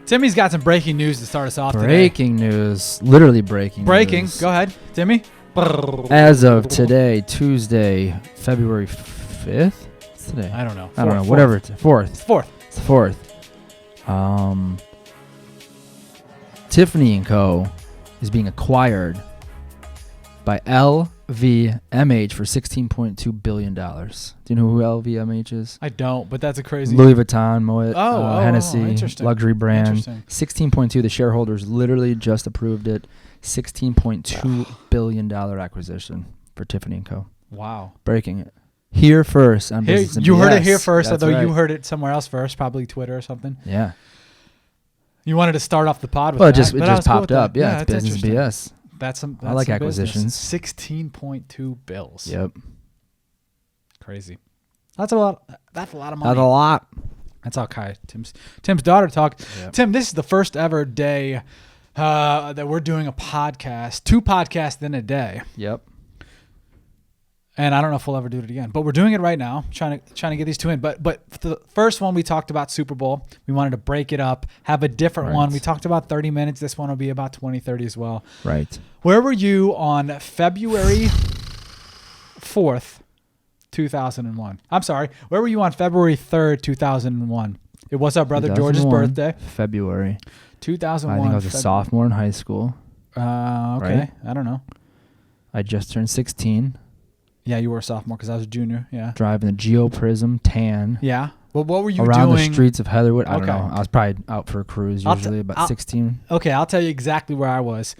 Timmy's got some breaking news to start us off today. Breaking news. Literally breaking news. Go ahead, Timmy. As of today, Tuesday, February 5th? What's today? I don't know. Whatever. It's 4th. It's 4th. It's the 4th. Tiffany and Co. is being acquired by LVMH for $16.2 billion. Do you know who LVMH is? I don't, but that's a crazy... Louis Vuitton, Moet, Hennessy, interesting. luxury brand. Interesting. 16.2. The shareholders literally just approved it. $16.2 billion acquisition for Tiffany and Co. Wow. Breaking it. Here first on Business and You BS. heard it here first, That's although right. you heard it somewhere else first, probably Twitter or something. Yeah. You wanted to start off the pod with Well, that. it just popped up. Yeah, it's that's Business BS. That's I like some acquisitions. business. 16.2 bills. Yep. Crazy. That's a lot. That's a lot of money. That's a lot. That's all Kai. Tim's daughter talked. Yep. Tim, this is the first ever day that we're doing a podcast. 2 podcasts in a day. Yep. And I don't know if we'll ever do it again, but we're doing it right now, trying to get these 2 in. But the first one we talked about Super Bowl. We wanted to break it up, have a different one. We talked about 30 minutes. This one will be about 20, 30 as well. Right. Where were you on February 4th, 2001? I'm sorry. Where were you on February 3rd, 2001? It was our brother George's birthday. February. 2001. I think I was a sophomore in high school. Okay. Right? I don't know. I just turned 16. Yeah, you were a sophomore because I was a junior. Yeah. Driving the Geo Prism tan. Yeah. Well, what were you around doing? the streets of Heatherwood? I don't Okay. know. I was probably out for a cruise usually, about 16. Okay, I'll tell you exactly where I was.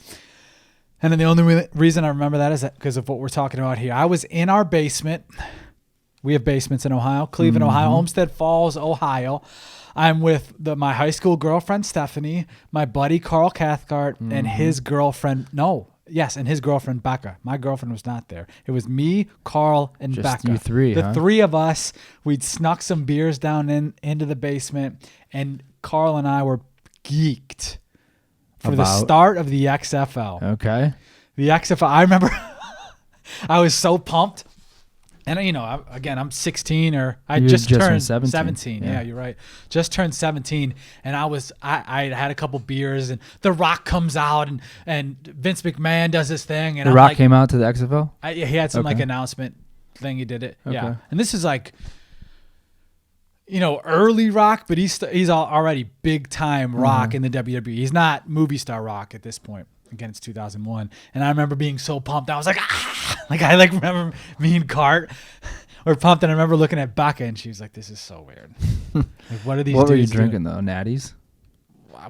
And then the only reason I remember that is because of what we're talking about here. I was in our basement. We have basements in Ohio. Cleveland, Ohio. Olmsted Falls, Ohio. I'm with my high school girlfriend, Stephanie, my buddy, Carl Cathcart, and his girlfriend. And his girlfriend, Becca. My girlfriend was not there. It was me, Carl, and Just Becca. you three, The 3 of us. We'd snuck some beers down into the basement, and Carl and I were geeked for the start of the XFL. Okay. The XFL. I remember I was so pumped. And, I'm 16 or I just turned 17. Yeah, you're right. Just turned 17. And I had a couple beers and The Rock comes out and Vince McMahon does his thing. And The Rock came out to the XFL? He had some announcement thing. He did it. Okay. Yeah. And this is early Rock, but he's already big time Rock in the WWE. He's not movie star Rock at this point. Again, it's 2001, and I remember being so pumped. I was like, I remember me and Cart were pumped, and I remember looking at Becca, and she was like, "This is so weird. What are these? What were you dudes drinking doing?" though? Natties?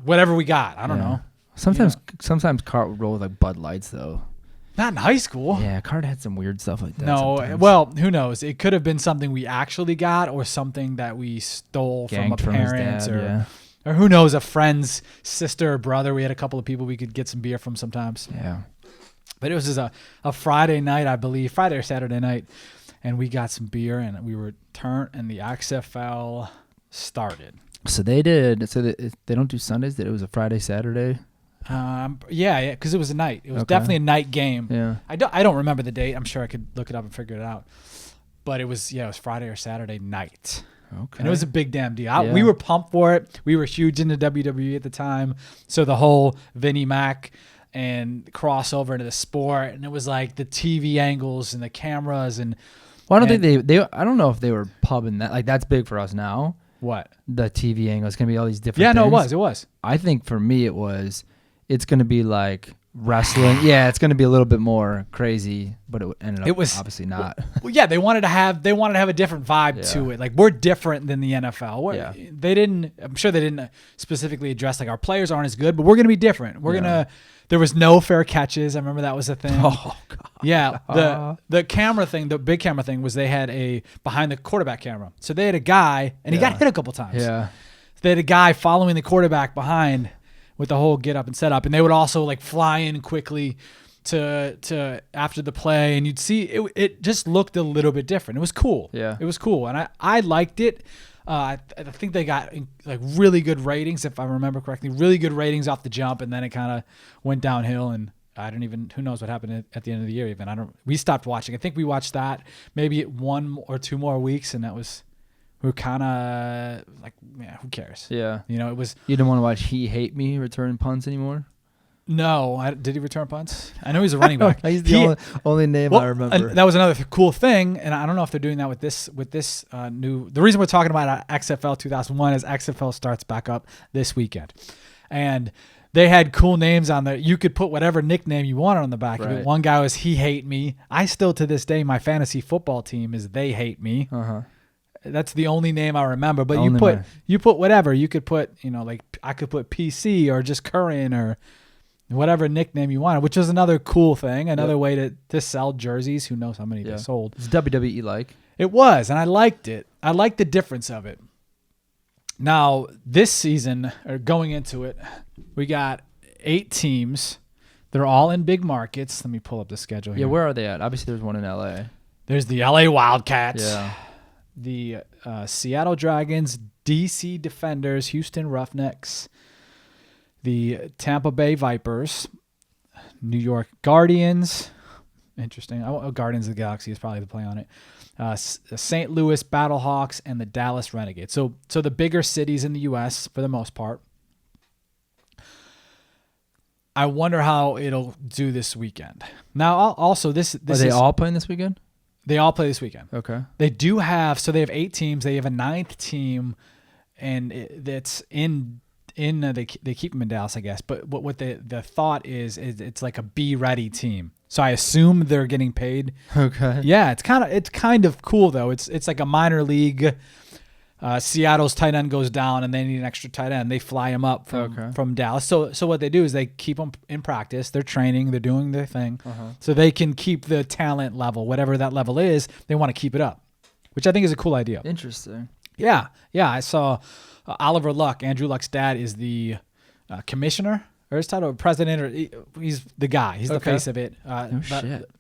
Whatever we got. I don't know. Sometimes Cart would roll with Bud Lights though. Not in high school. Yeah, Cart had some weird stuff like that. No, sometimes. well, who knows? It could have been something we actually got, or something that we stole from a parent, his dad, or who knows, a friend's sister or brother. We had a couple of people we could get some beer from sometimes. Yeah. But it was just a Friday night, I believe, Friday or Saturday night, and we got some beer, and we were turned, and the XFL started. So they did. So they don't do Sundays. That it was a Friday, Saturday. Yeah, because it was a night. It was definitely a night game. Yeah. I don't remember the date. I'm sure I could look it up and figure it out. But it was Friday or Saturday night. Okay. And it was a big damn deal. We were pumped for it. We were huge into WWE at the time. So the whole Vinnie Mac and crossover into the sport, and it was like the TV angles and the cameras and. Well, I don't think they. I don't know if they were pubbing that. Like that's big for us now. What? The TV angle. It's gonna be all these different. Yeah, things. no, it was. I think for me it was. It's gonna be like wrestling. Yeah, it's gonna be a little bit more crazy, but it ended up obviously not. Well, yeah, they wanted to have a different vibe to it. Like we're different than the NFL. They didn't. I'm sure they didn't specifically address like our players aren't as good, but we're gonna be different. We're gonna. There was no fair catches. I remember that was a thing. Oh God. Yeah. The camera thing, the big camera thing was they had a behind the quarterback camera. So they had a guy, and he got hit a couple times. Yeah. They had a guy following the quarterback behind with the whole get up and set up, and they would also like fly in quickly to after the play, and you'd see it just looked a little bit different. It was cool. Yeah. It was cool, and I liked it. I think they got like really good ratings, if I remember correctly, really good ratings off the jump, and then it kind of went downhill, and who knows what happened at the end of the year even. We stopped watching. I think we watched that maybe 1 or 2 more weeks, and that was who kind of like, yeah, who cares? Yeah. You know, it was. You didn't want to watch He Hate Me return punts anymore? No, did he return punts? I know he's a running back. He's the only name I remember. That was another cool thing, and I don't know if they're doing that with this new. The reason we're talking about XFL 2001 is XFL starts back up this weekend, and they had cool names on there. You could put whatever nickname you wanted on the back of it. One guy was He Hate Me. I still to this day, my fantasy football team is They Hate Me. That's the only name I remember. But you put whatever. You could put, like I could put PC or just Curran or whatever nickname you wanted, which is another cool thing, another way to sell jerseys. Who knows how many they sold. It's WWE like. It was, and I liked it. I liked the difference of it. Now, this season, or going into it, we got 8 teams. They're all in big markets. Let me pull up the schedule here. Yeah, where are they at? Obviously, there's one in L.A. There's the L.A. Wildcats. Yeah. The Seattle Dragons, D.C. Defenders, Houston Roughnecks, the Tampa Bay Vipers, New York Guardians. Interesting. Guardians of the Galaxy is probably the play on it. St. Louis Battlehawks and the Dallas Renegades. So the bigger cities in the U.S. for the most part. I wonder how it'll do this weekend. Now, also this are they all playing this weekend? They all play this weekend. Okay. They do have. So they have 8 teams. They have a 9th team, and that's in. They keep them in Dallas, I guess. But what the thought is it's like a be ready team. So I assume they're getting paid. Okay. Yeah, it's kind of cool though. It's like a minor league. Seattle's tight end goes down and they need an extra tight end. They fly him up from Dallas. So what they do is they keep them in practice. They're training. They're doing their thing. So they can keep the talent level, whatever that level is. They want to keep it up, which I think is a cool idea. Interesting. Yeah. I saw Oliver Luck, Andrew Luck's dad, is the commissioner or his title, president, or he's the guy. He's the face of it.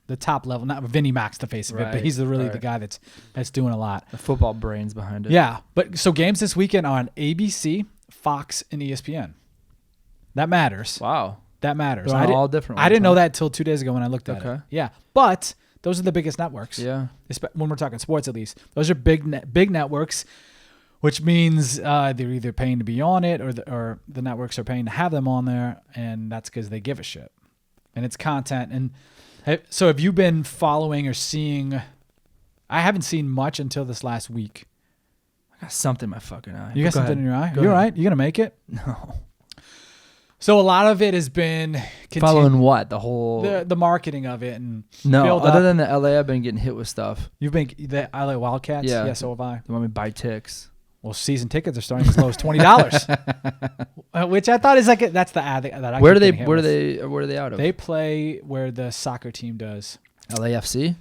The top level, not Vinnie Mac's the face of it, but he's the guy that's doing a lot. The football brains behind it. Yeah, but so games this weekend are on ABC, Fox, and ESPN. That matters. Wow, that matters. All different ones, I didn't know that till 2 days ago when I looked at it. Yeah, but those are the biggest networks. Yeah, when we're talking sports, at least those are big networks. Which means they're either paying to be on it or the networks are paying to have them on there, and that's because they give a shit. And it's content. And so have you been following or seeing – I haven't seen much until this last week. I got something in my fucking eye. You got something in your eye? You all right? You going to make it? No. So a lot of it has been following what? The whole the marketing of it and other than the LA, I've been getting hit with stuff. You've been the LA Wildcats? Yeah, so have I. You want me to buy ticks? Well, season tickets are starting as low as $20, which I thought is that's the ad that I. Where are they out of? They play where the soccer team does. LAFC.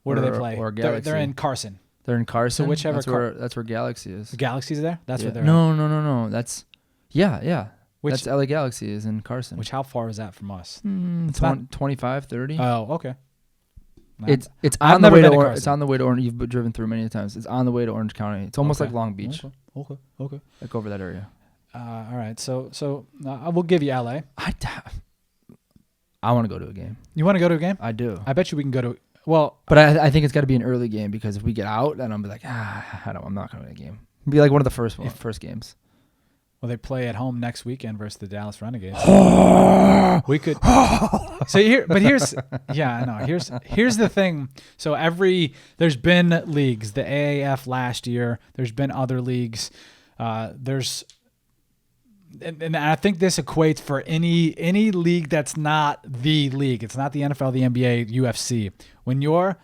Where do they play? Or Galaxy? They're in Carson. They're in Carson. So whichever. That's where Galaxy is. The Galaxy's there. That's where they're. No. That's that's LA Galaxy is in Carson. Which how far is that from us? It's 25, 30. Oh, okay. It's on the way to Orange. It's on the way to Orange. You've driven through many times. It's on the way to Orange County. It's almost like Long Beach. Okay. Like over that area. All right. So I will give you LA. I want to go to a game. You want to go to a game? I do. I bet you we can go to. Well, but I think it's got to be an early game because if we get out, then I'll be like, I'm not going to a game. It'll be like one of the first games. Well, they play at home next weekend versus the Dallas Renegades. We could. So here's the thing. So there's been leagues, the AAF last year. There's been other leagues. And I think this equates for any league that's not the league. It's not the NFL, the NBA, UFC. When you're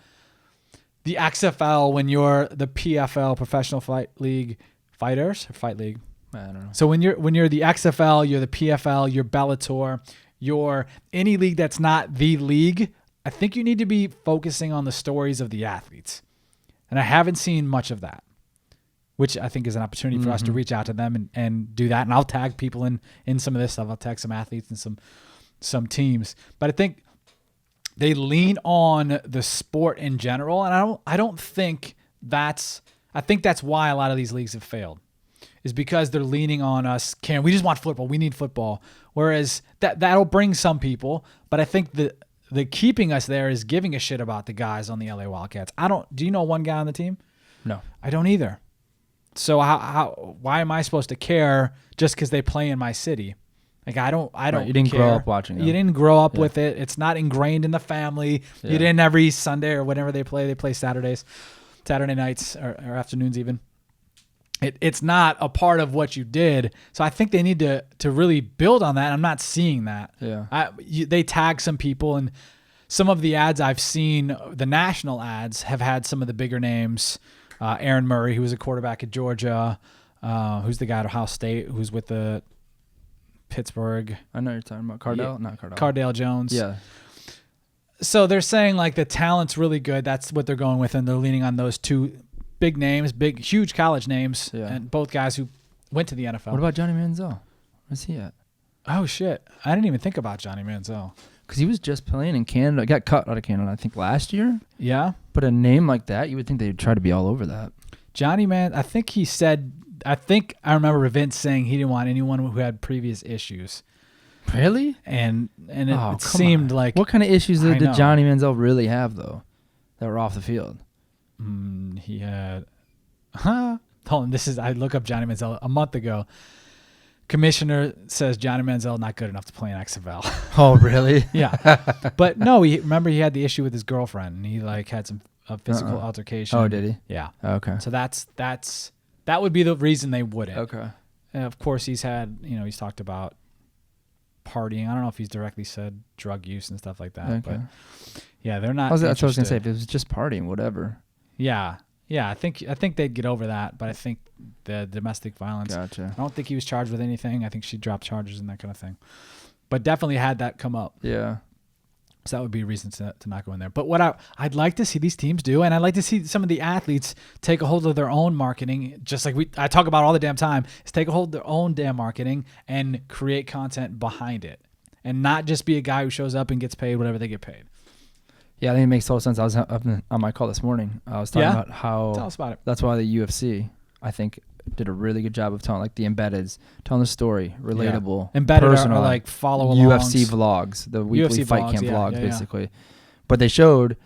the XFL, when you're the PFL, Professional Fight League Fighters or Fight League. I don't know. So when you're the XFL, you're the PFL, you're Bellator, you're any league that's not the league, I think you need to be focusing on the stories of the athletes. And I haven't seen much of that, which I think is an opportunity for us to reach out to them and do that. And I'll tag people in some of this stuff. I'll tag some athletes and some teams. But I think they lean on the sport in general, and I don't think I think that's why a lot of these leagues have failed. Is because they're leaning on us. We just want football. We need football. Whereas that'll bring some people, but I think the keeping us there is giving a shit about the guys on the LA Wildcats. Do you know one guy on the team? No. I don't either. So why am I supposed to care just because they play in my city? Like I don't You didn't care. grow up watching them. You didn't grow up with it. It's not ingrained in the family. Yeah. You didn't every Sunday or whenever they play Saturday nights or afternoons even. It's not a part of what you did. So I think they need to really build on that. I'm not seeing that. Yeah. They tag some people, and some of the ads I've seen, the national ads, have had some of the bigger names. Aaron Murray, who was a quarterback at Georgia, who's the guy at Ohio State, who's with the Pittsburgh. I know you're talking about Cardale, not Cardale. Cardale Jones. Yeah. So they're saying like the talent's really good. That's what they're going with, and they're leaning on those two big names, huge college names, and both guys who went to the NFL. What about Johnny Manziel? Where's he at? Oh shit! I didn't even think about Johnny Manziel. Because he was just playing in Canada. Got cut out of Canada, I think, last year. Yeah. But a name like that, you would think they'd try to be all over that. Johnny I think he said. I think I remember Vince saying he didn't want anyone who had previous issues. Really? And it seemed like. What kind of issues did Johnny Manziel really have though, that were off the field? He had. Hold on. I look up Johnny Manziel a month ago. Commissioner says Johnny Manziel not good enough to play in XFL. Oh, really? Yeah. But no, remember he had the issue with his girlfriend, and he like had some physical altercation. Oh, did he? Yeah. Okay. So that would be the reason they wouldn't. Okay. And of course, he's talked about partying. I don't know if he's directly said drug use and stuff like that. Okay. But yeah, they're not. That's what I was gonna say. If it was just partying, whatever. Yeah. Yeah, I think they'd get over that, but I think the domestic violence. Gotcha. I don't think he was charged with anything. I think she dropped charges and that kind of thing, but definitely had that come up. Yeah. So that would be a reason to not go in there. But what I'd like to see these teams do, and I'd like to see some of the athletes take a hold of their own marketing, just like I talk about all the damn time, is take a hold of their own damn marketing and create content behind it, and not just be a guy who shows up and gets paid whatever they get paid. Yeah, I think it makes total sense. I was on my call this morning. I was talking about how tell us about it. That's why the UFC, I think, did a really good job of telling like the embeddeds, telling the story, relatable, embedded personal, are like follow UFC vlogs, the weekly fight camp vlogs, basically. But they showed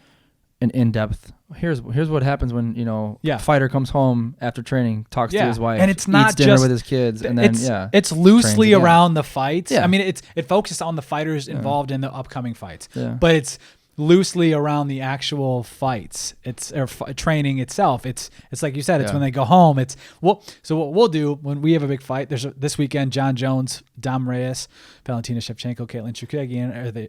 an in-depth. Here's what happens when fighter comes home after training, talks to his wife, and it's not eats dinner just with his kids, and then it's loosely around the fights. Yeah. I mean, it focuses on the fighters involved in the upcoming fights, yeah. but it's loosely around the actual fights. It's training itself. It's like you said. It's when they go home. So what we'll do when we have a big fight. There's this weekend. John Jones, Dom Reyes, Valentina Shevchenko, Caitlin Chukagian are the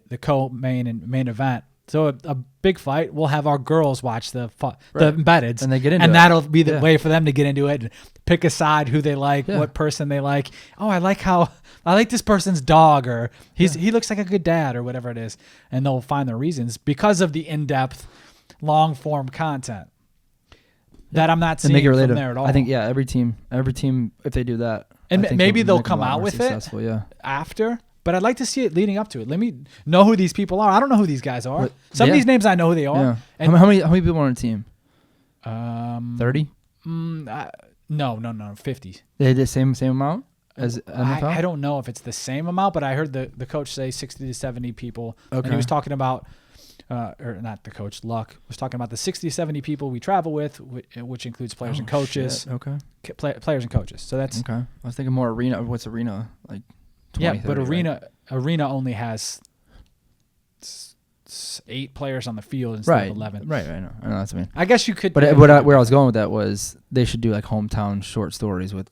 main event. So a big fight. We'll have our girls watch the embeddeds, and they get into and it. that'll be the way for them to get into it and pick a side, who they like, what person they like. Oh, I like this person's dog, or he looks like a good dad, or whatever it is, and they'll find their reasons because of the in-depth, long-form content that I'm not seeing from there at all. I think every team, if they do that, and maybe they'll come out with it after. But I'd like to see it leading up to it. Let me know who these people are. I don't know who these guys are. Some of these names I know who they are. Yeah. And how many people are on a team? 30? No, 50. They had the same amount as NFL? I don't know if it's the same amount, but I heard the coach say 60 to 70 people. Okay. And he was talking about, or not the coach, Luck, was talking about the 60 to 70 people we travel with, which includes players and coaches. Shit. Okay. Players and coaches. So that's... Okay. I was thinking more arena. What's arena? Like 20, 30, but right? arena only has 8 players on the field instead of 11. Right. I know that's what I mean. I guess you could. But where I was going with that was they should do like hometown short stories with,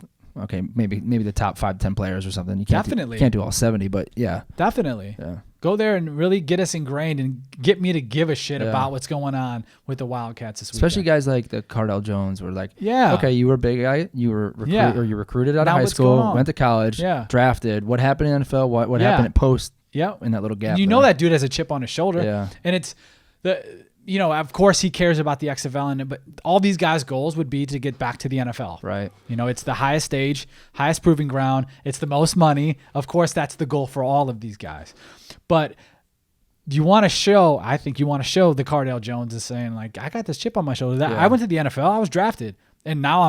maybe the top 5 to 10 players or something. You can't can't do all 70, but yeah. Definitely. Yeah. Go there and really get us ingrained and get me to give a shit about what's going on with the Wildcats this weekend. Especially guys like the Cardale Jones were like, okay, you were a big guy, you were you recruited out of high school, went to college, drafted. What happened in the NFL? What happened at post? Yeah, in that little gap. You know that dude has a chip on his shoulder. Yeah, and it's of course he cares about the XFL, but all these guys' goals would be to get back to the NFL. Right. It's the highest stage, highest proving ground. It's the most money. Of course, that's the goal for all of these guys. But I think you want to show the Cardale Jones is saying like, I got this chip on my shoulder. I went to the NFL. I was drafted, and now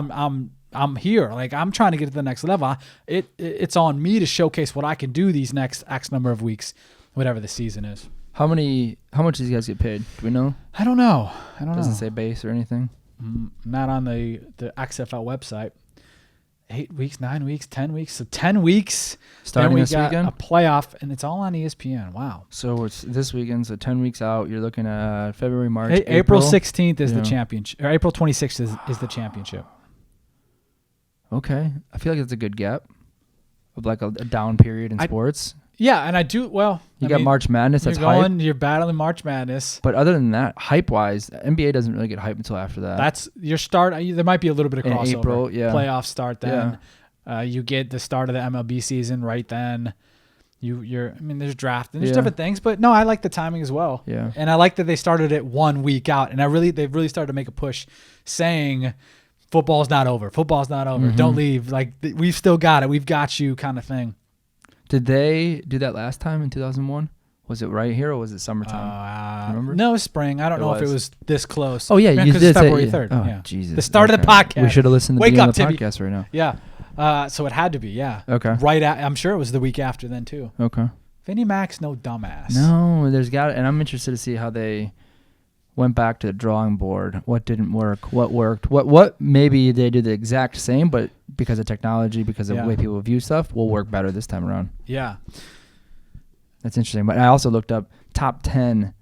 I'm here. Like, I'm trying to get to the next level. It's on me to showcase what I can do these next X number of weeks, whatever the season is. How much do these guys get paid? Do we know? I don't know. Doesn't say base or anything. Not on the XFL website. 8 weeks, 9 weeks, 10 weeks. So 10 weeks. Starting this weekend? A playoff, and it's all on ESPN. Wow. So it's this weekend, so 10 weeks out. You're looking at February, March, April 16th is the championship. Or April 26th is the championship. Okay. I feel like it's a good gap of like a down period in sports. Yeah, and I do, well. You got March Madness. That's hype. You're battling March Madness. But other than that, hype-wise, NBA doesn't really get hype until after that. That's your start. There might be a little bit of crossover. In April, yeah. Playoffs start then. Yeah. You get the start of the MLB season right then. There's draft and there's different things, but no, I like the timing as well. Yeah. And I like that they started it 1 week out, and they've really started to make a push saying football's not over. Football's not over. Mm-hmm. Don't leave. Like, we've still got it. We've got you kind of thing. Did they do that last time in 2001? Was it right here or was it summertime? Remember? No, it was spring. I don't know if it was this close. Oh, yeah. You did say February 3rd. Oh, yeah. Jesus. The start of the podcast. We should have listened to the beginning of the podcast right now. Yeah. So it had to be, yeah. Okay. I'm sure it was the week after then, too. Okay. Vinnie Mac's no dumbass. No, and I'm interested to see how they went back to the drawing board. What didn't work? What worked? What maybe they did the exact same, but because of technology, because of the way people view stuff, will work better this time around. Yeah. That's interesting. But I also looked up top 10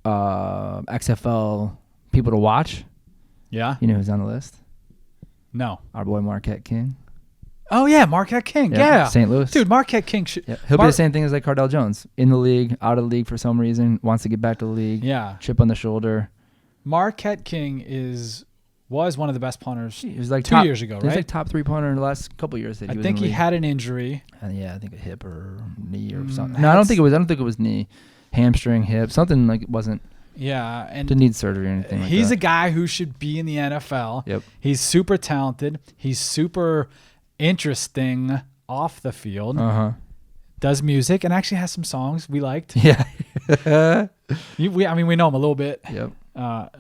XFL people to watch. Yeah. You know who's on the list? No. Our boy Marquette King. Oh, yeah, Marquette King. Yeah. St. Louis. Dude, Marquette King. He'll be the same thing as like Cardell Jones. In the league, out of the league for some reason, wants to get back to the league. Yeah. Chip on the shoulder. Marquette King was one of the best punters. He was like 2 years ago, right? He was like top 3 punter in the last couple of years. I think he had an injury. I think a hip or knee or something. No, I don't think it was knee, hamstring, hip, something like it wasn't. Yeah, and didn't need surgery or anything. He's a guy who should be in the NFL. Yep. He's super talented. He's super interesting off the field. Does music and actually has some songs we liked. Yeah. we know him a little bit. Yep.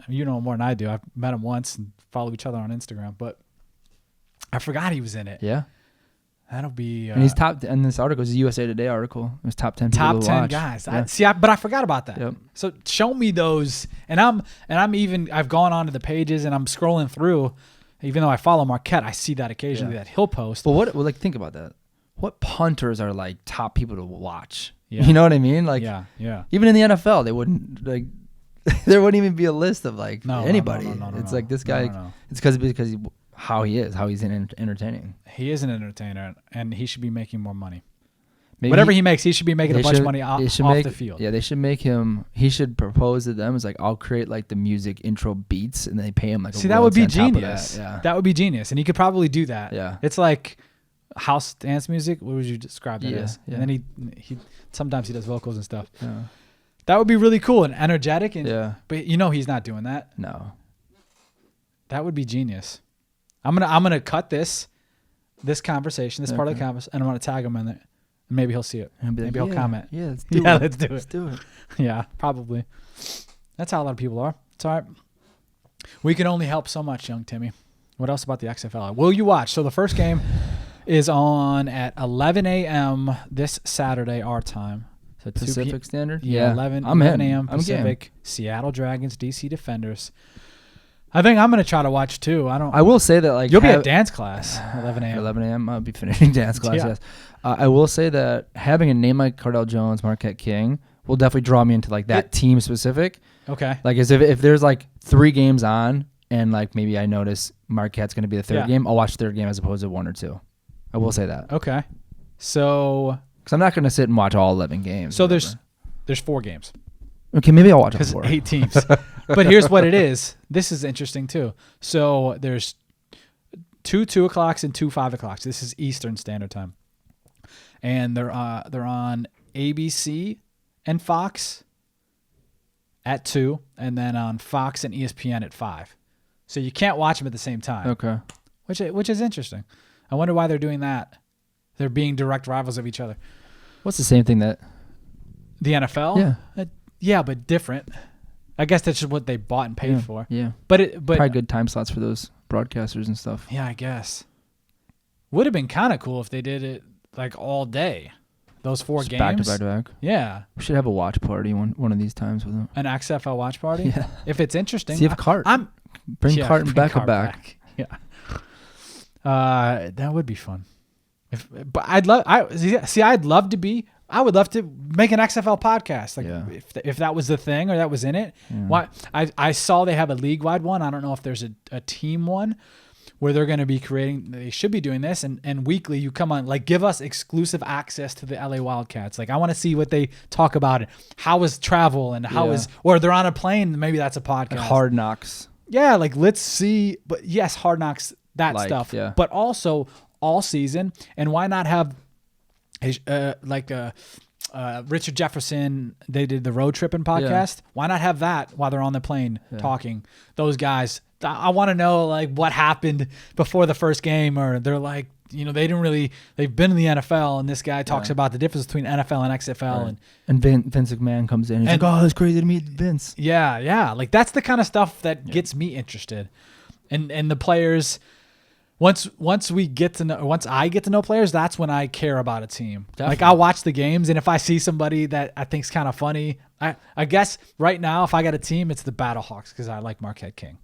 You know him more than I do. I've met him once and follow each other on Instagram, but I forgot he was in it. Yeah. That'll be. And he's top. And this article is a USA Today article. It was top 10 people to watch. Guys. Yeah. But I forgot about that. Yep. So show me those, and I've gone onto the pages and I'm scrolling through. Even though I follow Marquette, I see that occasionally that he'll post. But think about that. What punters are like top people to watch? Yeah. You know what I mean? Like, yeah. Even in the NFL, they wouldn't like. There wouldn't even be a list of like anybody. It's like this guy. No. It's because how he's entertaining. He is an entertainer, and he should be making more money. Whatever he makes, he should be making a bunch of money off the field. Yeah, they should make him. He should propose to them. It's like, I'll create like the music intro beats, and they pay him like. That would be genius. That would be genius, and he could probably do that. Yeah, it's like house dance music. What would you describe that as? Yeah. And then he sometimes he does vocals and stuff. Yeah. That would be really cool and energetic. And but he's not doing that. No. That would be genius. I'm gonna cut this conversation, this part of the conversation, and I'm gonna tag him in it. And maybe he'll see it. Maybe he'll comment. Yeah, let's do it. Let's do it. Yeah, probably. That's how a lot of people are. It's all right. We can only help so much, young Timmy. What else about the XFL? Will you watch? So the first game is on at 11 a.m. this Saturday, our time. So Pacific Standard? Yeah, 11 a.m. Pacific. Seattle Dragons, DC Defenders. I think I'm going to try to watch too. I will say that like you'll be at dance class 11 a.m. 11 a.m. I'll be finishing dance class. Yes. I will say that having a name like Cardell Jones, Marquette King will definitely draw me into like that team specific. Okay. Like as if there's like 3 games on and like maybe I notice Marquette's going to be the third game, I'll watch the third game as opposed to 1 or 2. I will say that. Okay. So because I'm not going to sit and watch all 11 games. So there's 4 games. Okay, maybe I'll watch all 4. 8 teams. But here's what it is. This is interesting too. So there's 2 2:00 and 2 5:00. This is Eastern Standard Time, and they're on ABC and Fox at 2, and then on Fox and ESPN at 5. So you can't watch them at the same time. Okay. Which is interesting. I wonder why they're doing that. They're being direct rivals of each other. What's the same thing that the NFL? Yeah. Yeah, but different. I guess that's just what they bought and paid for. Yeah. But probably good time slots for those broadcasters and stuff. Yeah, I guess. Would have been kind of cool if they did it like all day. Those 4 games. Back to back. Yeah. We should have a watch party one of these times with them. An XFL watch party? Yeah. If it's interesting. See if Cart. Bring Cart and Becca back. Yeah. That would be fun. But I'd love to be. I would love to make an XFL podcast. Like if that was the thing or that was in it. Yeah. Why? I saw they have a league-wide one. I don't know if there's a team one where they're going to be creating. They should be doing this, and weekly you come on, like give us exclusive access to the LA Wildcats. Like I want to see what they talk about. How was travel and or they're on a plane. Maybe that's a podcast. Like Hard Knocks. Yeah, like let's see. But yes, Hard Knocks, that stuff. Yeah. But also all season, and why not have Richard Jefferson? They did the road tripping podcast. Yeah. Why not have that while they're on the plane talking? Those guys, I want to know like what happened before the first game, or they're like, they've been in the NFL, and this guy talks about the difference between NFL and XFL. Right. And Vince McMahon comes in. He's like, oh, it's crazy to meet Vince. Yeah. Like that's the kind of stuff that gets me interested. And the players, once I get to know players, that's when I care about a team. Definitely. Like I'll watch the games, and if I see somebody that I think's kind of funny, I guess right now if I got a team, it's the Battlehawks because I like Marquette King.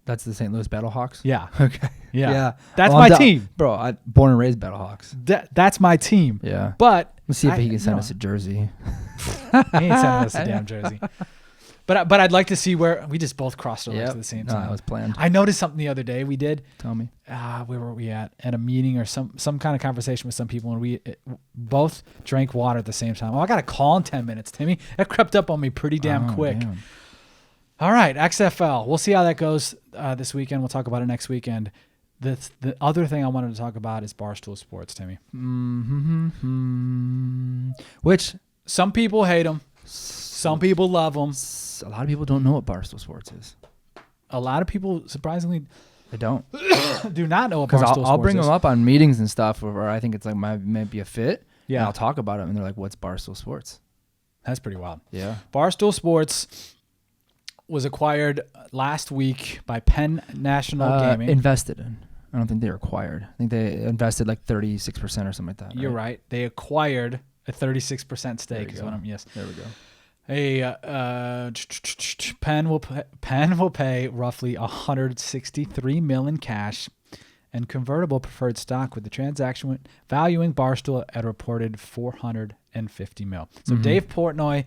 That's the St. Louis Battlehawks? Yeah. Okay. Yeah. That's my team. Bro, I born and raised Battlehawks. That's my team. Yeah. But let's see if he can send us a jersey. He ain't sending us a damn jersey. But I'd like to see where we just both crossed our legs at the same time. No, that was planned. I noticed something the other day we did. Tell me. Where were we at? At a meeting or some kind of conversation with some people, and we both drank water at the same time. Oh, I got a call in 10 minutes, Timmy. That crept up on me pretty damn quick. Damn. All right, XFL. We'll see how that goes this weekend. We'll talk about it next weekend. The other thing I wanted to talk about is Barstool Sports, Timmy. Mm-hmm. Which some people hate them. Some people love them. A lot of people don't know what Barstool Sports is. A lot of people, surprisingly, they don't. do not know what Barstool Sports is. I'll bring them up on meetings and stuff where I think it's like might be a fit. Yeah. And I'll talk about it, and they're like, what's Barstool Sports? That's pretty wild. Yeah. Barstool Sports was acquired last week by Penn National Gaming. Invested in. I don't think they were acquired. I think they invested like 36% or something like that. You're right. They acquired a 36% stake. Yes. There we go. Penn will pay roughly $163 million cash and convertible preferred stock, with the transaction valuing Barstool at a reported $450 million. So Dave Portnoy,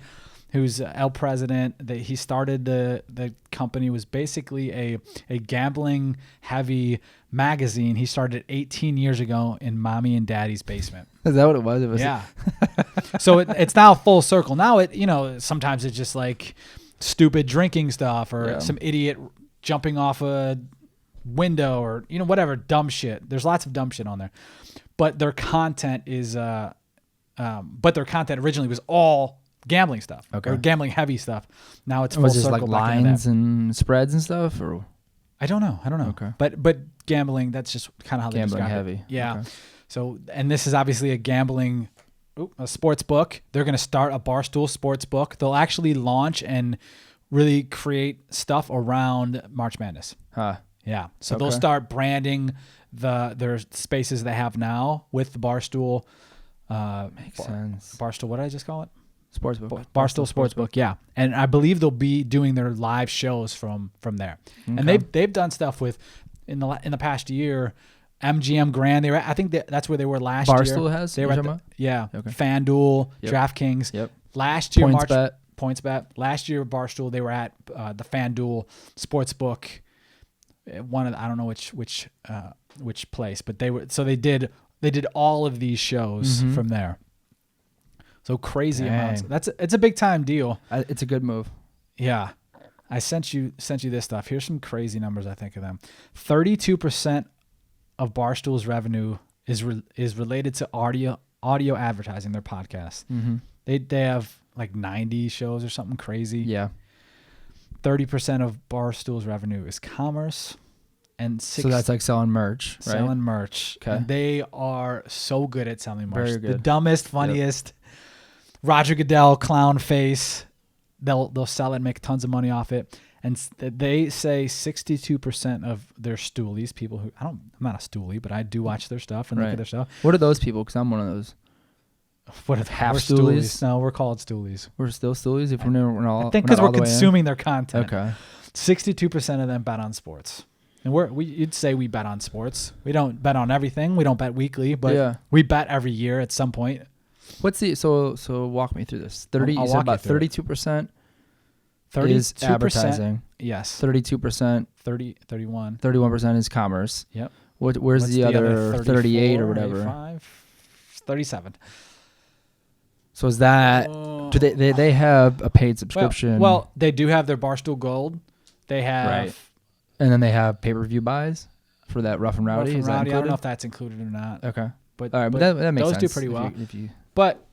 who's El President, he started the company, was basically a gambling heavy magazine. He started 18 years ago in mommy and daddy's basement. Is that what it was? Yeah. So it's now full circle. Now sometimes it's just like stupid drinking stuff or some idiot jumping off a window or whatever dumb shit. There's lots of dumb shit on there, but their content is their content originally was all gambling stuff or gambling heavy stuff. Now it's full circle. Like lines and spreads and stuff, or I don't know. Okay. But gambling, that's just kind of how they describe heavy. It. Yeah. Okay. So, and this is obviously a sports book. They're going to start a Barstool sports book. They'll actually launch and really create stuff around March Madness. Huh. Yeah. So they'll start branding their spaces they have now with the Barstool. Makes sense. Barstool, what did I just call it? Sportsbook. Barstool Sportsbook, yeah. And I believe they'll be doing their live shows from there. Okay. And they've done stuff with in the past year. MGM Grand, I think that's where they were last year. Barstool has? They were FanDuel, DraftKings. Yep. Last year, PointsBet. Last year, Barstool, they were at the FanDuel Sportsbook. I don't know which place, but they did all of these shows from there. So crazy amounts. It's a big time deal. It's a good move. Yeah. I sent you this stuff. Here's some crazy numbers I think of them. 32% of Barstool's revenue is related to audio advertising, their podcast. Mm-hmm. They have like 90 shows or something crazy. Yeah. 30% of Barstool's revenue is commerce, and so that's like selling merch, right? Selling merch. Okay. And they are so good at selling merch. Very good. The dumbest, funniest, Roger Goodell clown face. They'll sell it and make tons of money off it. And they say 62% of their stoolies, people who I'm not a stoolie, but I do watch their stuff and look at their stuff. What are those people? Because I'm one of those. What are half stoolies? No, we're called stoolies. We're still stoolies if we're all. I think because we're consuming their content. Okay. 62% of them bet on sports. And you'd say we bet on sports. We don't bet on everything. We don't bet weekly, but we bet every year at some point. What's the so walk me through this. 30 you said about 32% 32% is advertising. Yes. 32%, 31. 31% is commerce. Yep. Where's the other 38 or whatever? 37. So is that do they have a paid subscription? Well, they do have their Barstool Gold. They have right. And then they have pay-per-view buys for that Rough and Rowdy. Is that included? I don't know if that's included or not. Okay. But all right, but that makes sense. Those do pretty well. If you but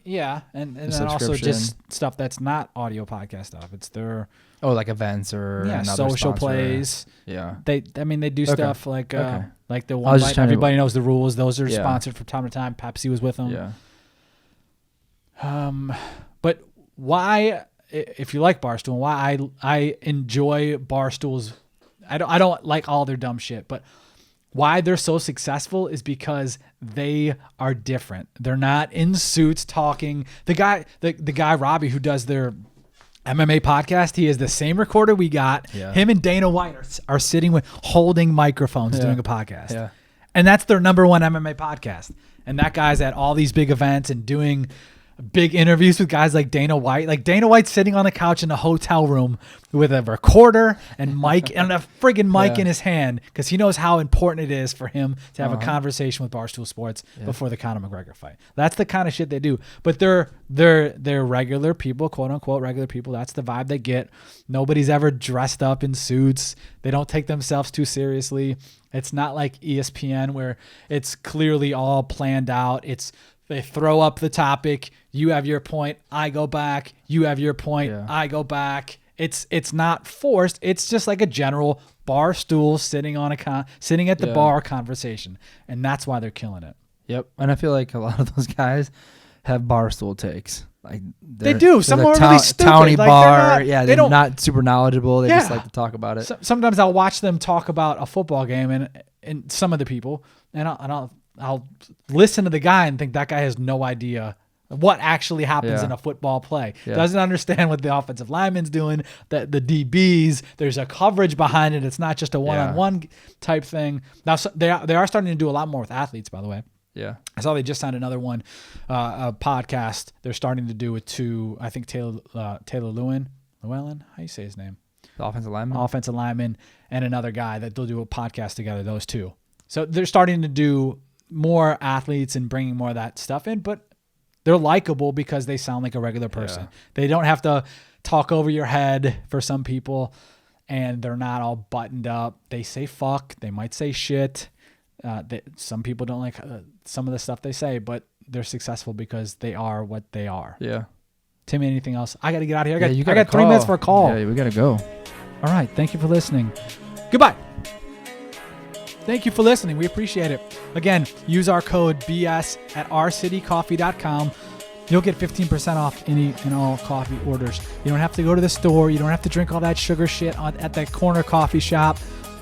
yeah, and then also just stuff that's not audio podcast stuff. It's their like events or social plays. Yeah. They do stuff like the one bite, everybody knows the rules. Those are sponsored from time to time. Pepsi was with them. Yeah. But why, if you like Barstool, why I enjoy Barstool's, I don't like all their dumb shit, but why they're so successful is because they are different. They're not in suits talking. The guy Robbie who does their MMA podcast, he is the same recorder we got. Yeah. Him and Dana White are sitting holding microphones doing a podcast. Yeah. And that's their number one MMA podcast. And that guy's at all these big events and doing big interviews with guys like Dana White. Like Dana White's sitting on the couch in a hotel room with a recorder and mic and a friggin' mic in his hand because he knows how important it is for him to have a conversation with Barstool Sports before the Conor McGregor fight. That's the kind of shit they do. But they're regular people, quote unquote regular people. That's the vibe they get. Nobody's ever dressed up in suits. They don't take themselves too seriously. It's not like ESPN where it's clearly all planned out. They throw up the topic. You have your point. I go back. You have your point. I go back. It's not forced. It's just like a general bar stool sitting at the bar conversation, and that's why they're killing it. Yep. And I feel like a lot of those guys have Barstool takes. Like they do. Some are really stupid. Towny bar. They're not super knowledgeable. They just like to talk about it. Sometimes I'll watch them talk about a football game, and some of the people, and I'll listen to the guy and think that guy has no idea what actually happens in a football play. Doesn't understand what the offensive lineman's doing, the DBs. There's a coverage behind it. It's not just a one-on-one type thing. Now they are starting to do a lot more with athletes, by the way. Yeah, I saw they just signed another one, a podcast. They're starting to do it to, I think Taylor Llewellyn. How you say his name? The offensive lineman, and another guy that they'll do a podcast together. Those two. So they're starting to do more athletes and bringing more of that stuff in, but they're likable because they sound like a regular person. They don't have to talk over your head for some people, and they're not all buttoned up. They say fuck. They might say shit. Some people don't like some of the stuff they say, but they're successful because they are what they are. Yeah. Timmy, anything else? I got to get out of here. I got 3 minutes for a call. Yeah, we got to go. All right. Thank you for listening. Goodbye. Thank you for listening. We appreciate it. Again, use our code BS at ourcitycoffee.com. You'll get 15% off any and all coffee orders. You don't have to go to the store. You don't have to drink all that sugar shit at that corner coffee shop.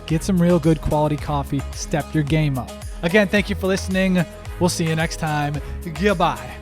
Get some real good quality coffee. Step your game up. Again, thank you for listening. We'll see you next time. Goodbye.